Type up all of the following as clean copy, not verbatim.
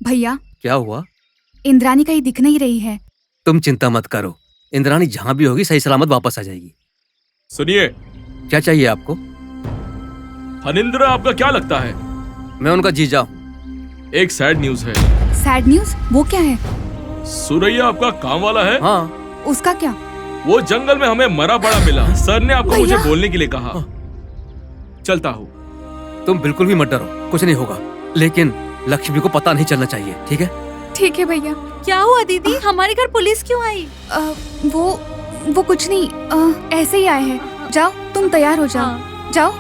भैया, क्या हुआ? इंद्रानी कहीं दिख नहीं रही है। तुम चिंता मत करो, इंद्रानी जहाँ भी होगी सही सलामत वापस आ जाएगी। सुनिए, क्या चाहिए आपको? फणींद्र आपका क्या लगता है? मैं उनका जीजा हूँ। एक सैड न्यूज है। Sad news? वो क्या है? सुरैया आपका काम वाला है। हाँ। उसका क्या? वो जंगल में हमें मरा पड़ा मिला। सर ने आपको मुझे भैया। बोलने के लिए कहा। चलता हूँ। तुम बिल्कुल भी मत डरो, कुछ नहीं होगा, लेकिन लक्ष्मी को पता नहीं चलना चाहिए, ठीक है? ठीक है भैया। क्या हुआ दीदी, हमारे घर पुलिस क्यों आई? वो कुछ नहीं, ऐसे ही आए हैं। जाओ, तुम तैयार हो जाओ। हाँ। जाओ।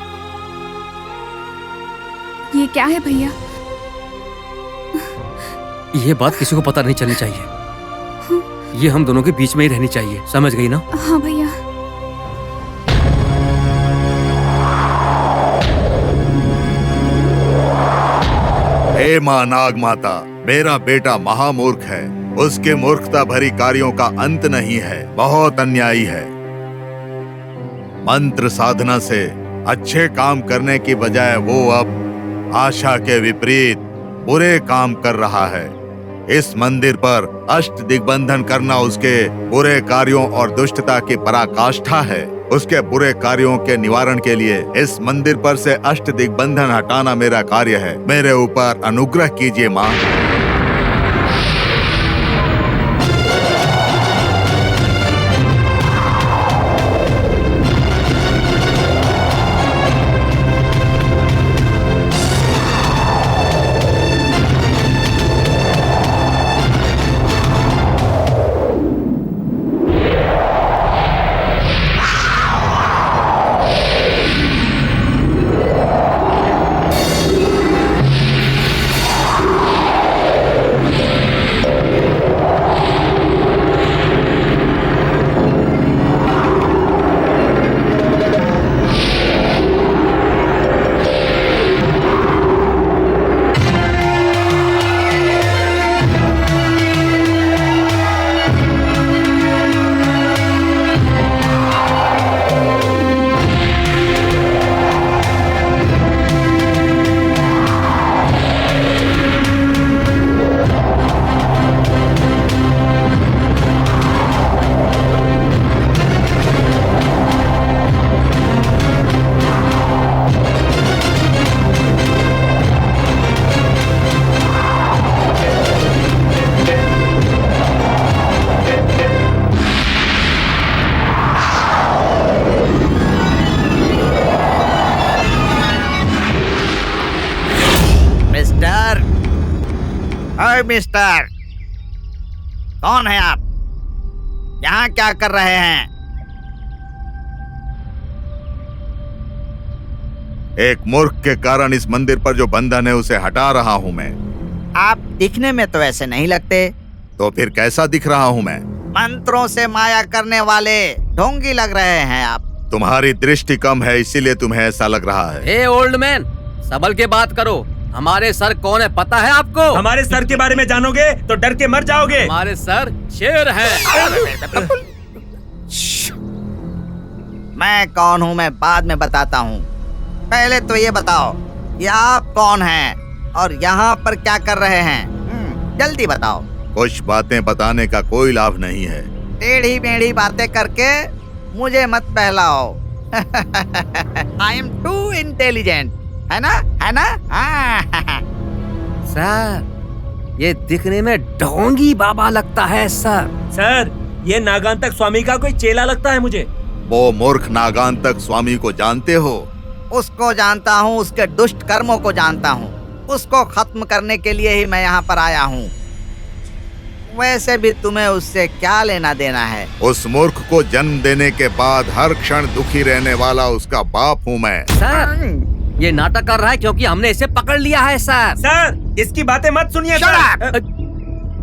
ये क्या है भैया? ये बात किसी को पता नहीं चलनी चाहिए। ये हम दोनों के बीच में ही रहनी चाहिए, समझ गई ना? हाँ भैया। हे माँ नाग माता, मेरा बेटा महामूर्ख है। उसके मूर्खता भरी कार्यों का अंत नहीं है, बहुत अन्यायी है। मंत्र साधना से अच्छे काम करने की बजाय वो अब आशा के विपरीत बुरे काम कर रहा है। इस मंदिर पर अष्ट दिग्बंधन करना उसके बुरे कार्यों और दुष्टता की पराकाष्ठा है। उसके बुरे कार्यों के निवारण के लिए इस मंदिर पर से अष्ट दिग्बंधन हटाना मेरा कार्य है। मेरे ऊपर अनुग्रह कीजिए माँ। मिस्टर, कौन है आप? यहाँ क्या कर रहे हैं? एक मूर्ख के कारण इस मंदिर पर जो बंधन है उसे हटा रहा हूँ मैं। आप दिखने में तो ऐसे नहीं लगते। तो फिर कैसा दिख रहा हूँ मैं? मंत्रों से माया करने वाले ढोंगी लग रहे हैं आप। तुम्हारी दृष्टि कम है, इसीलिए तुम्हें ऐसा लग रहा है। हे ओल्ड मैन, संभल के बात करो। हमारे सर कौन है पता है आपको? हमारे सर के बारे में जानोगे तो डर के मर जाओगे। हमारे सर शेर है। मैं कौन हूँ मैं बाद में बताता हूँ। पहले तो ये बताओ कि आप कौन हैं और यहाँ पर क्या कर रहे हैं? जल्दी बताओ। कुछ बातें बताने का कोई लाभ नहीं है। टेढ़ी मेढ़ी बातें करके मुझे मत बहलाओ। आई एम टू इंटेलिजेंट, है ना? है ना? सर, ये दिखने में ढोंगी बाबा लगता है सर। सर, ये नागांतक स्वामी का कोई चेला लगता है मुझे। वो मूर्ख नागांतक स्वामी को जानते हो? उसको जानता हूँ, उसके दुष्ट कर्मों को जानता हूँ। उसको खत्म करने के लिए ही मैं यहाँ पर आया हूँ। वैसे भी तुम्हें उससे क्या लेना देना है? उस मूर्ख को जन्म देने के बाद हर क्षण दुखी रहने वाला उसका बाप हूँ मैं। सर, ये नाटक कर रहा है क्योंकि हमने इसे पकड़ लिया है सर। सर, इसकी बातें मत सुनिए।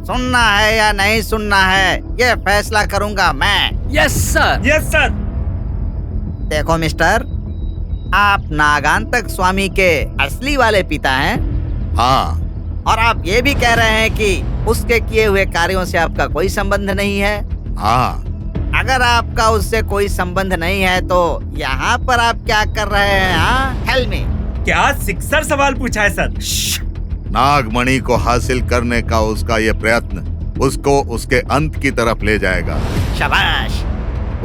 सुनना है या नहीं सुनना है, ये फैसला करूंगा मैं। Yes sir. Yes sir. देखो मिस्टर, आप नागांतक स्वामी के असली वाले पिता हैं। हाँ। और आप ये भी कह रहे हैं कि उसके किए हुए कार्यों से आपका कोई संबंध नहीं है। हाँ। अगर आपका उससे कोई संबंध नहीं है तो यहाँ पर आप क्या कर रहे हैं? हाँ, टेल मी। क्या सिक्सर सवाल पूछा है सर? नागमणि को हासिल करने का उसका ये प्रयत्न उसको उसके अंत की तरफ ले जाएगा। शाबाश।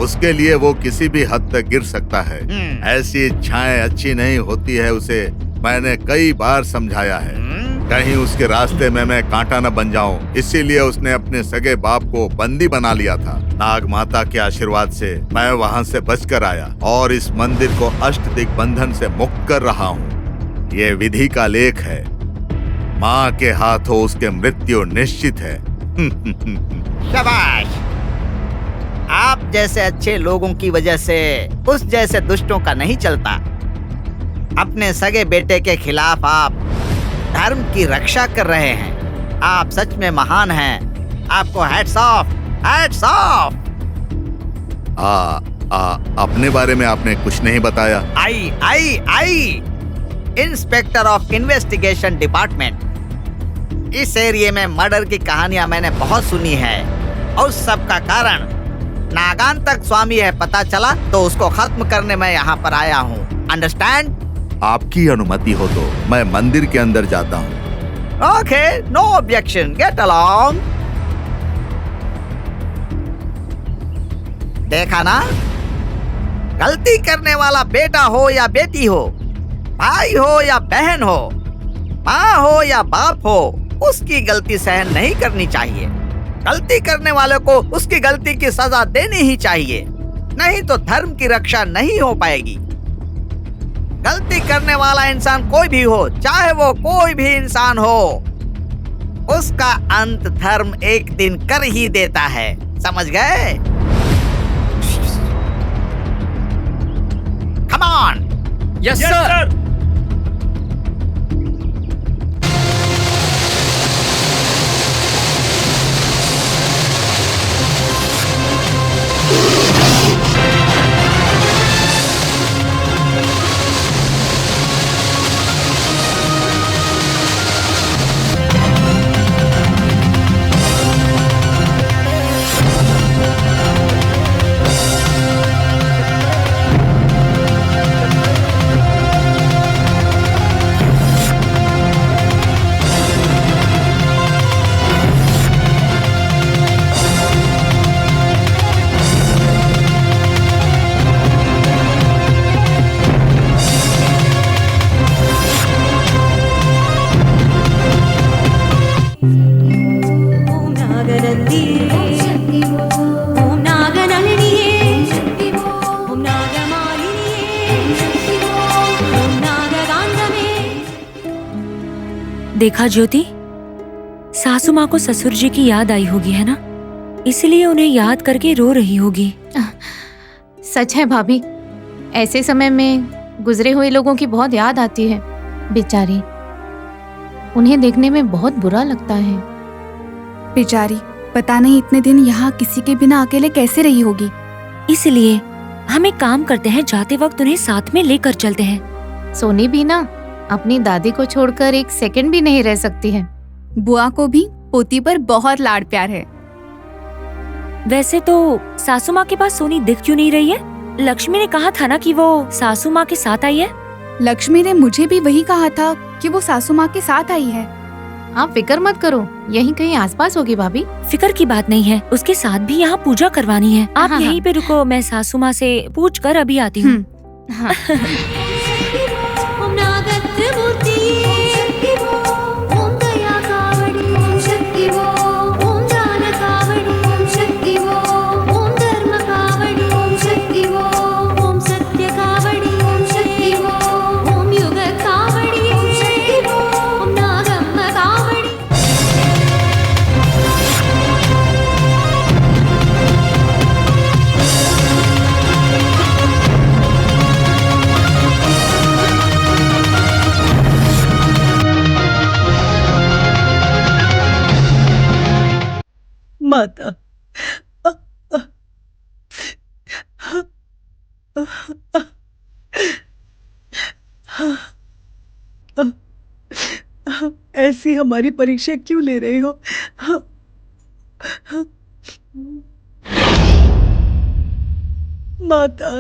उसके लिए वो किसी भी हद तक गिर सकता है। ऐसी इच्छाएं अच्छी नहीं होती है, उसे मैंने कई बार समझाया है। कहीं उसके रास्ते में मैं कांटा न बन जाऊं, इसीलिए उसने अपने सगे बाप को बंदी बना लिया था। नाग माता के आशीर्वाद से मैं वहां से बचकर आया और इस मंदिर को अष्ट दिग्बंधन से मुक्त कर रहा हूँ। ये विधि का लेख है। माँ के हाथों उसके मृत्यु निश्चित है। शाबाश। आप जैसे अच्छे लोगों की वजह से उस जैसे दुष्टों का नहीं चलता। अपने सगे बेटे के खिलाफ आप धर्म की रक्षा कर रहे हैं। आप सच में महान हैं। आपको हैट्स ऑफ, हैट्स ऑफ। अपने बारे में आपने कुछ नहीं बताया। आई इंस्पेक्टर ऑफ इन्वेस्टिगेशन डिपार्टमेंट। इस एरिया में मर्डर की कहानियां मैंने बहुत सुनी है और उस सब का कारण नागांतक स्वामी है। पता चला तो उसको खत्म करने मैं यहाँ पर आया हूँ। अंडरस्टैंड? आपकी अनुमति हो तो मैं मंदिर के अंदर जाता हूँ। Okay, no objection, get along. देखा ना, गलती करने वाला बेटा हो या बेटी हो, भाई हो या बहन हो, माँ हो या बाप हो, उसकी गलती सहन नहीं करनी चाहिए। गलती करने वाले को उसकी गलती की सजा देनी ही चाहिए, नहीं तो धर्म की रक्षा नहीं हो पाएगी। गलती करने वाला इंसान कोई भी हो, चाहे वो कोई भी इंसान हो, उसका अंत धर्म एक दिन कर ही देता है। समझ गए? Come on. Yes sir. देखा ज्योति, सासू माँ को ससुर जी की याद आई होगी, है ना? इसलिए उन्हें याद करके रो रही होगी। सच है भाभी, ऐसे समय में गुजरे हुए लोगों की बहुत याद आती है। बेचारी, उन्हें देखने में बहुत बुरा लगता है। बेचारी, पता नहीं इतने दिन यहाँ किसी के बिना अकेले कैसे रही होगी। इसलिए हम एक काम करते हैं, जाते वक्त उन्हें साथ में लेकर चलते हैं। सोनी भी ना अपनी दादी को छोड़कर एक सेकंड भी नहीं रह सकती है। बुआ को भी पोती पर बहुत लाड प्यार है। वैसे तो सासू माँ के पास सोनी दिख क्यों नहीं रही है? लक्ष्मी ने कहा था ना कि वो सासू माँ के साथ आई है। लक्ष्मी ने मुझे भी वही कहा था कि वो सासू माँ के साथ आई है। आप फिक्र मत करो, यहीं कहीं आसपास होगी भाभी। फिक्र की बात नहीं है, उसके साथ भी यहाँ पूजा करवानी है। आप हाँ, यहीं पे रुको, मैं सासू माँ से पूछ कर अभी आती हूँ। हाँ। माता, ऐसी हमारी परीक्षा क्यों ले रहे हो? माता,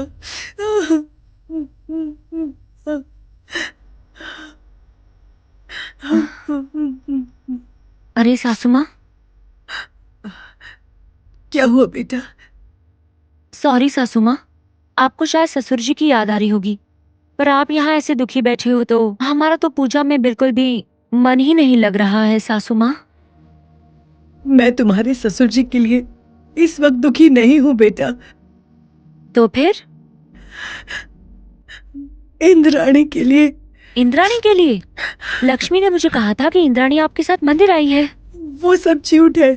अरे सासू माँ, क्या हुआ बेटा? सॉरी सासू माँ, आपको शायद ससुर जी की याद आ रही होगी, पर आप यहाँ ऐसे दुखी बैठे हो तो हमारा तो पूजा में बिल्कुल भी मन ही नहीं लग रहा है सासू माँ। मैं तुम्हारे ससुर जी के लिए इस वक्त दुखी नहीं हूँ बेटा। तो फिर? इंद्राणी के लिए। इंद्राणी के लिए? लक्ष्मी ने मुझे कहा था कि इंद्राणी आपके साथ मंदिर आई है। वो सब झूठ है।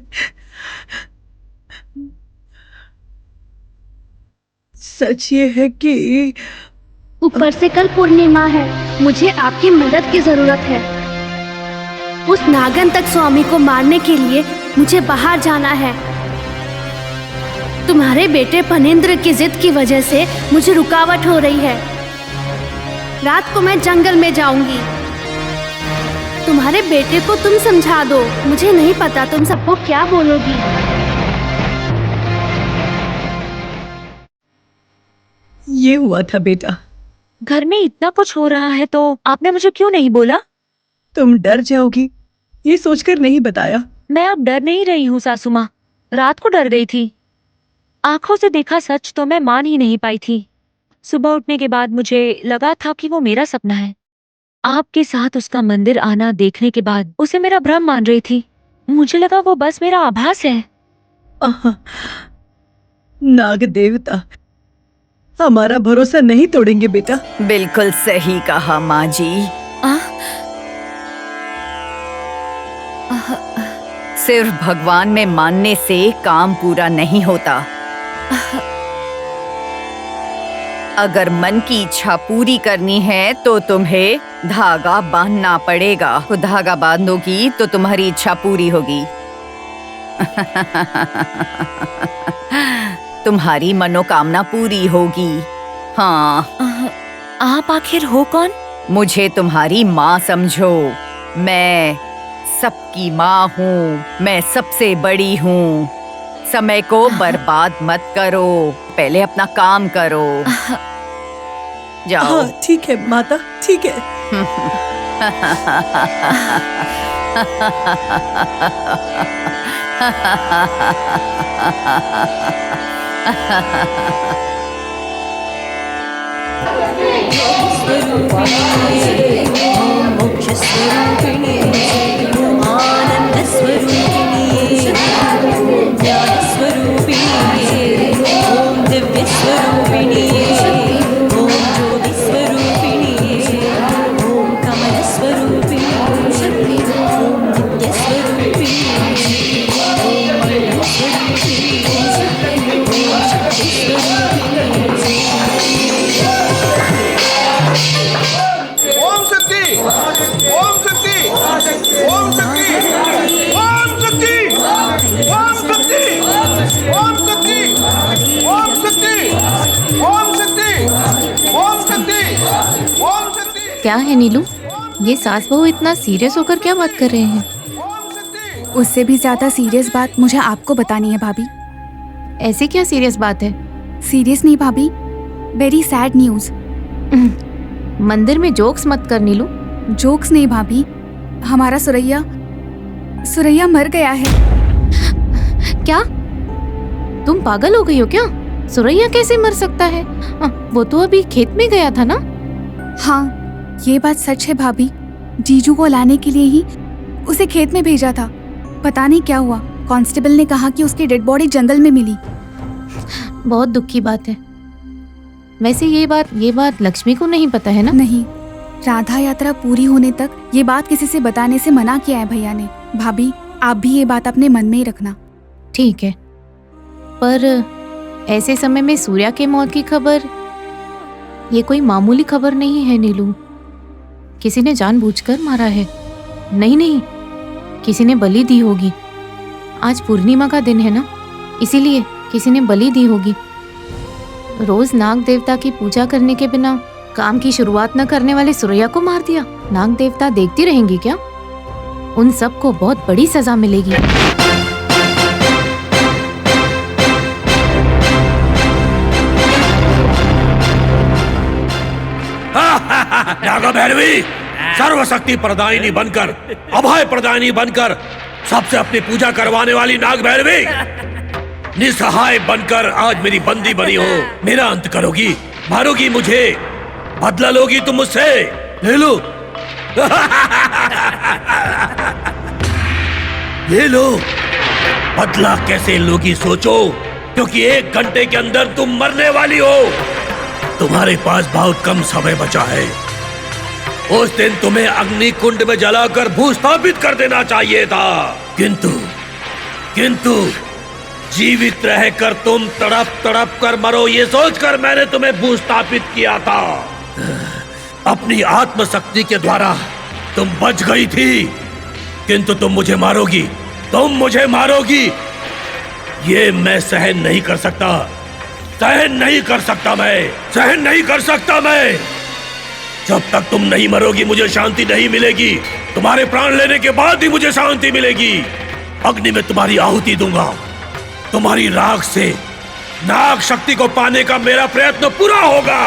सच ये है कि ऊपर से कल पूर्णिमा है, मुझे आपकी मदद की जरूरत है। उस नागंतक स्वामी को मारने के लिए मुझे बाहर जाना है। तुम्हारे बेटे फणेंद्र की जिद की वजह से मुझे रुकावट हो रही है। रात को मैं जंगल में जाऊंगी। तुम्हारे बेटे को तुम समझा दो। मुझे नहीं पता तुम सबको क्या बोलोगी। ये हुआ था बेटा। घर में इतना कुछ हो रहा है तो आपने मुझे क्यों नहीं बोला? तुम डर जाओगी ये सोचकर नहीं बताया। मैं अब डर नहीं रही हूँ सासू माँ, रात को डर गई थी। आंखों से देखा सच तो मैं मान ही नहीं पाई थी। सुबह उठने के बाद मुझे लगा था कि वो मेरा सपना है। आपके साथ उसका मंदिर आना देखने के बाद उसे मेरा भ्रम मान रही थी। मुझे लगा वो बस मेरा आभास है। नाग देवता हमारा भरोसा नहीं तोड़ेंगे बेटा। बिल्कुल सही कहा माँ जी। सिर्फ भगवान में मानने से काम पूरा नहीं होता। अगर मन की इच्छा पूरी करनी है तो तुम्हें धागा बांधना पड़ेगा। तो धागा बांधोगी तो तुम्हारी इच्छा पूरी होगी। तुम्हारी मनोकामना पूरी होगी। हाँ। आप आखिर हो कौन? मुझे तुम्हारी माँ समझो। मैं सबकी माँ हूँ। मैं सबसे बड़ी हूँ। समय को बर्बाद मत करो, पहले अपना काम करो। जाओ। हाँ ठीक है माता, ठीक है। क्या है नीलू, ये सास बहू इतना सीरियस होकर क्या बात कर रहे हैं? उससे भी ज्यादा सीरियस बात मुझे आपको बतानी है भाभी। ऐसे क्या सीरियस बात है? सीरियस नहीं भाभी, वेरी सैड न्यूज। मंदिर में जोक्स मत कर नीलू। जोक्स नहीं भाभी, हमारा सुरैया मर गया है। क्या तुम पागल हो गई हो क्या? सुरैया कैसे मर सकता है? वो तो अभी खेत में गया था ना। हाँ ये बात सच है भाभी। जीजू को लाने के लिए ही उसे खेत में भेजा था। पता नहीं क्या हुआ, कांस्टेबल ने कहा कि उसकी डेड बॉडी जंगल में मिली। बहुत दुख की बात है। वैसे ये बात लक्ष्मी को नहीं पता है ना? नहीं, राधा यात्रा पूरी होने तक ये बात किसी से बताने से मना किया है भैया ने। भाभी आप भी ये बात अपने मन में ही रखना। ठीक है, पर ऐसे समय में सूर्या के मौत की खबर, ये कोई मामूली खबर नहीं है नीलू। किसी ने जानबूझकर मारा है। नहीं, किसी ने बलि दी होगी। आज पूर्णिमा का दिन है ना, इसीलिए किसी ने बलि दी होगी। रोज नाग देवता की पूजा करने के बिना काम की शुरुआत न करने वाले सुरैया को मार दिया। नाग देवता देखती रहेंगी क्या? उन सबको बहुत बड़ी सजा मिलेगी। नागा भैरवी, सर्वशक्ति प्रदायिनी बनकर, अभय प्रदायिनी बनकर, सबसे अपनी पूजा करवाने वाली नाग भैरवी, निसहाय बनकर आज मेरी बंदी बनी हो। मेरा अंत करोगी, मारोगी मुझे, बदला लोगी तुम मुझसे, ले लो। ये लो। बदला कैसे लोगी सोचो, क्योंकि 1 घंटे के अंदर तुम मरने वाली हो। तुम्हारे पास बहुत कम समय बचा है। उस दिन तुम्हें अग्नि कुंड में जलाकर भूस्थापित कर देना चाहिए था, किंतु जीवित रहकर तुम तड़प तड़प कर मरो, ये सोचकर मैंने तुम्हें भूस्थापित किया था। अपनी आत्मशक्ति के द्वारा तुम बच गई थी, किंतु तुम मुझे मारोगी, तुम मुझे मारोगी, ये मैं सहन नहीं कर सकता, सहन नहीं कर सकता, मैं सहन नहीं कर सकता। मैं जब तक तुम नहीं मरोगी मुझे शांति नहीं मिलेगी। तुम्हारे प्राण लेने के बाद ही मुझे शांति मिलेगी। अग्नि में तुम्हारी आहुति दूंगा, तुम्हारी राख से नाग शक्ति को पाने का मेरा प्रयत्न पूरा होगा।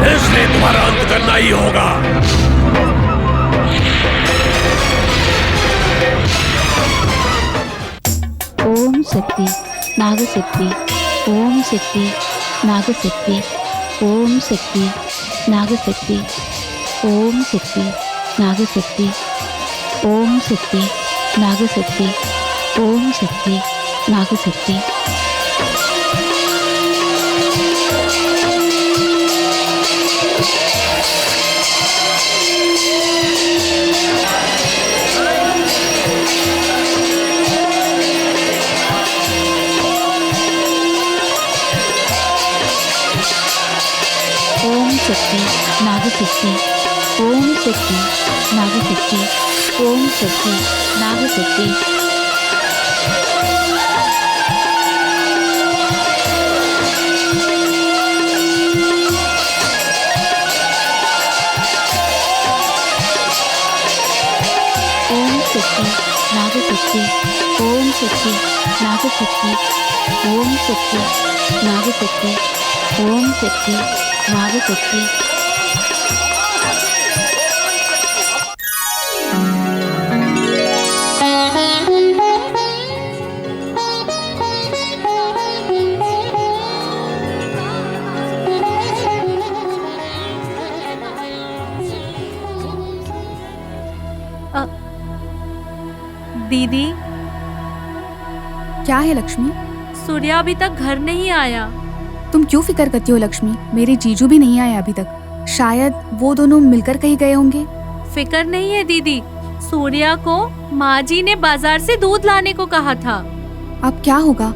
इसलिए तुम्हारा अंत करना ही होगा। ओम शक्ति नागशक्ति, ओम शक्ति नागशक्ति, ओम शक्ति नागशक्ति, ओम शक्ति नागशक्ति, ओम शक्ति नागशक्ति, ओम शक्ति नागशक्ति। ओम शक्ति नागशक्ति, ओम शक्ति नागशक्ति, ओम शक्ति नागशक्ति। ओम शक्ति नागशक्ति, ओम शक्ति नागशक्ति, ओम शक्ति नागशक्ति, ओम शक्ति नागशक्ति। दीदी, क्या है लक्ष्मी? सूर्या अभी तक घर नहीं आया। तुम क्यों फिक्र करती हो लक्ष्मी? मेरे जीजू भी नहीं आए अभी तक। शायद वो दोनों मिलकर कहीं गए होंगे। फिक्र नहीं है दीदी, सूर्या को माँ जी ने बाजार से दूध लाने को कहा था। अब क्या होगा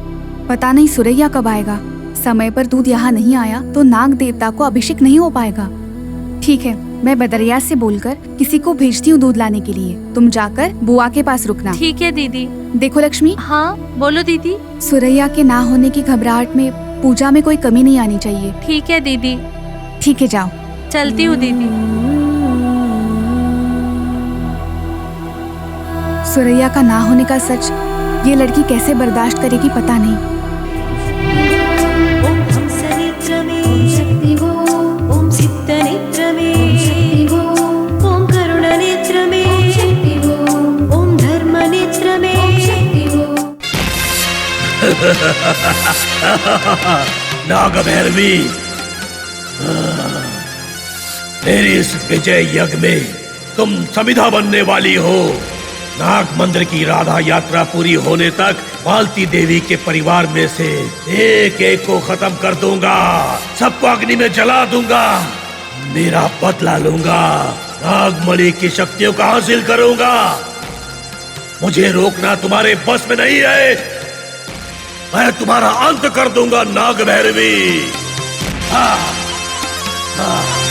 पता नहीं। सुरैया कब आएगा? समय पर दूध यहाँ नहीं आया तो नाग देवता को अभिषेक नहीं हो पाएगा। ठीक है, मैं बदरिया से बोलकर किसी को भेजती हूँ दूध लाने के लिए। तुम जाकर बुआ के पास रुकना। ठीक है दीदी। देखो लक्ष्मी। हाँ बोलो दीदी। सुरैया के ना होने की घबराहट में पूजा में कोई कमी नहीं आनी चाहिए। ठीक है दीदी। ठीक है, जाओ। चलती हूँ दीदी। सुरैया का ना होने का सच ये लड़की कैसे बर्दाश्त करेगी पता नहीं। नाग भैरवी, मेरी इस विजय यज्ञ में तुम समिधा बनने वाली हो। नाग मंदिर की राधा यात्रा पूरी होने तक मालती देवी के परिवार में से एक एक को खत्म कर दूंगा, सबको अग्नि में जला दूंगा, मेरा बदला लूंगा, नागमणि की शक्तियों का हासिल करूंगा। मुझे रोकना तुम्हारे बस में नहीं है। मैं तुम्हारा अंत कर दूंगा नाग भैरवी। हाँ, हाँ।